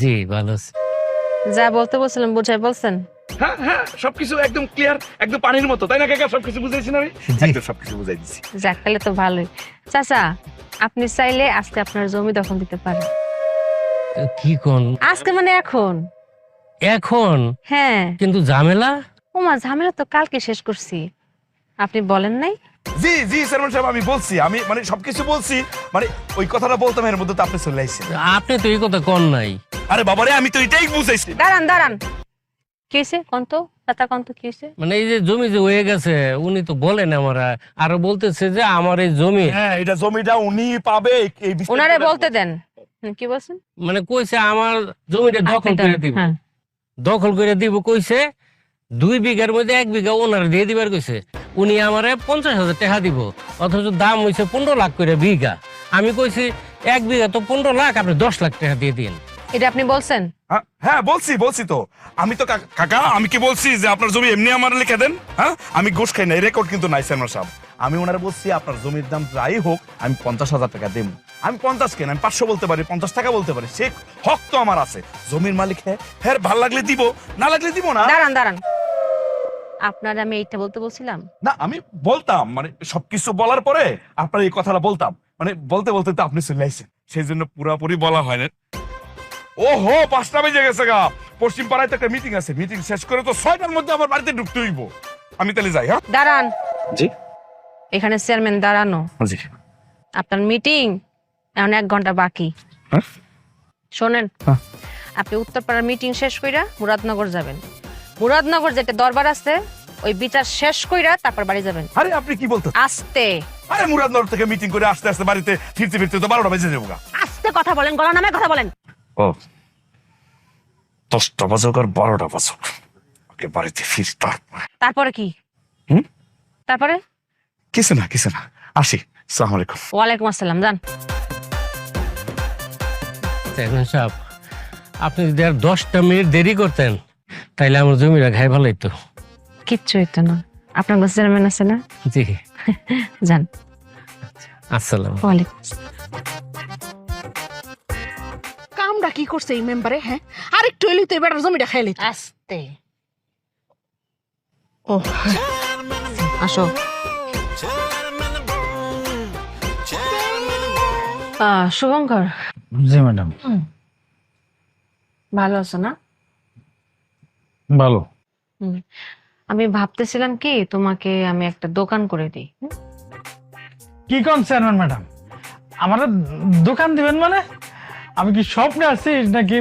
জি ভালো আছি। যা বলতে বলছিলাম বুঝাই বলছেন? হ্যাঁ হ্যাঁ, সবকিছু একদম ক্লিয়ার, একদম পানির মতো, তাই না কাকা? সবকিছু বুঝাইছি না আমি? জি। একদম সবকিছু বুঝাই দিছি। যাক তাহলে তো ভালোই। চাচা, আপনি চাইলে আজকে আপনার জমি দখল দিতে পারেন। কি কোন? আজকে মানে এখন? এখন? হ্যাঁ। কিন্তু ঝামেলা। ওমা, ঝামেলা তো কালকে শেষ করছি, আপনি বলেন নাই? জি জি চেয়ারম্যান সাহেব, আমি বলছি, আমি মানে সবকিছু বলছি, মানে ওই কথাটা বলতাম এর মধ্যে তো আপনি চলে আইছেন। আপনি তো এই কথা কন নাই। আরে বাবারে, আমি তো এটাই বুঝাইছি। দাঁড়ান দাঁড়ান, কি হয়েছে কন্ত? চাচা কন্ত, কি হয়েছে? মানে এই যে জমি যে হয়ে গেছে, উনি তো বলেন আমরা, আরো বলতেছে যে আমার এই জমি, হ্যাঁ, এটা জমিটা উনি পাবে, এই বিষয়টা- ওনারে বলতে দেন। কি বলছেন? মানে কইছে আমার জমিটা দখল করে দিব, হ্যাঁ। দখল করে দিব কইছে। 2 বিঘার মধ্যে 1 বিঘা ওনার দিয়ে দিবার কইছে। উনি আমারে 50,000 টাকা দিব, অথচ দাম হইছে 15 লাখ করে বিঘা। আমি কইছি 1 বিঘা তো 15 লাখ, আপনি 10 লাখ টাকা দিয়ে দিন। এটা আপনি বলছেন? হ্যাঁ বলছি তো। আমি তো কাকা, আমি কি বলছি যে আপনার জমি এমনি আমার লিখে দেন? হ্যাঁ, আমি ঘুষ খাই না, রেকর্ড কিন্তু নাই চেয়ারম্যান সাহেব। আমি ওনারে বলছি আপনার জমির দাম যাই হোক আমি 50,000 টাকা দেব। আমি 50 কেন, আমি 500 বলতে পারি, 50 টাকা বলতে পারি, সে হক তো আমার আছে। জমির মালিক হ্যাঁ, ভাল লাগলে দিব, না লাগলে দিব না। দাঁড়ান দাঁড়ান, আপনার আমি এইটা বলতে বলছিলাম? না, আমি বলতাম, মানে সবকিছু বলার পরে আপনার এই কথাটা বলতাম, মানে বলতে বলতে তো আপনি চলে আইছেন, সেই জন্য পুরাপুরি বলা হয় না। ওহো, 5টা বেজে গেছে গা। পশ্চিম পাড়ায় তো একটা মিটিং আছে, মিটিং শেষ করে তো 6টার মধ্যে আমার বাড়িতে ঢুকতে হইব। আমি তাহলে যাই। হ্যাঁ দাঁড়ান, জি এখানে চেয়ারম্যান দাঁড়ানো। জি। আপনার মিটিং এখন 1 ঘন্টা বাকি। হ্যাঁ? শোনেন, হ্যাঁ। আপনি উত্তরপাড়ার মিটিং শেষ কইরা মুরাদনগর যাবেন। মুরাদনগর যেটা দরবার আছে, ওই বিচার শেষ কইরা তারপর বাড়ি যাবেন। আরে আপনি কি বলতেন? আস্তে আরে মুরাদনগর থেকে মিটিং করে আসতে আসতে বাড়িতে ফিরতে ফিরতে তো 12টা বেজে যাবো গা। আস্তে কথা বলেন, গলা নামে কথা বলেন। ও, 10টা বাজুক আর 12টা বাজুক, ওকে বাড়িতে ফিরতে। তারপরে কি? হুম? তারপরে? কিছু না কিছু না, আসি। আসসালামু আলাইকুম। ওয়ালাইকুম আসসালাম, যান। চেয়ারম্যান সাহেব, আপনি যদি আর 10টা মিনিট দেরি করতেন তাইলে আমার জমিটা খাই ভালো হইতো। কিচ্ছু হইতো না, আপনার কাছে চেয়ারম্যান আছে না? জি। যান। আসসালাম। ওয়ালাইকুম আসসালাম। কামটা কি করছে এই মেম্বারে? হ্যাঁ, আরেকটু এলি তো এবার জমিটা খাইলি। আস্তে। ও আসো। শুভঙ্কর, জি ম্যাডাম। ভালো আছো না? ভালো। আমি ভাবতেছিলাম কি তোমাকে আমি একটা দোকান করে দিই। কি কোন চেয়ারম্যান ম্যাডাম, আমার দোকান দিবেন মানে? আমি কি স্বপ্নে আছি নাকি